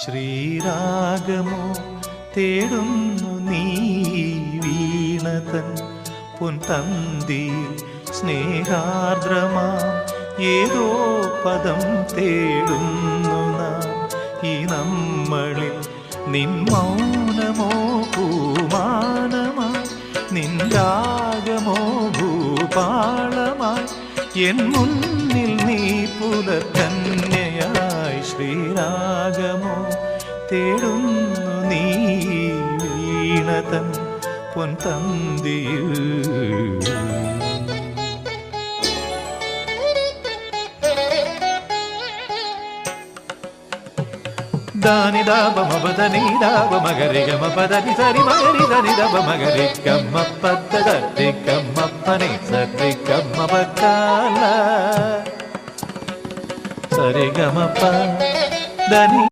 ശ്രീരാഗമോ തേടുന്നു നീ വീണതൻ പൊൻതന്തിയിൽ സ്നേഹാർദ്രമാം ഏതോ പദം തേടുന്നു നാം ഈ നമ്മളിൽ. നിൻ മൗനമോ പൂമാനമായി, നിൻ രാഗമോ ഭൂപാളമായി, എൻ മുന്നിൽ നീ പുലകന്യയായി. ശ്രീരാഗമോ തേടുന്നു നീ വീണതൻ പൊൻതന്തിയിൽ. ದಾನಿ ದಾಬ ಮಬದನಿ ದಾಬ ಮಗರಿ ಗಮ ಪದನಿ ಸರಿ ಮಗರಿ ಧನಿ ದಬ ಮಗರಿ ಗಮ್ಮ ಪದ್ದ ದಿ ಗಮ್ಮಪ್ಪನಿ ಸರಿ ಗಮ್ಮ ಬಕ್ಕಾಲ ಸರಿ ಗಮಪ್ಪ ಧನಿ.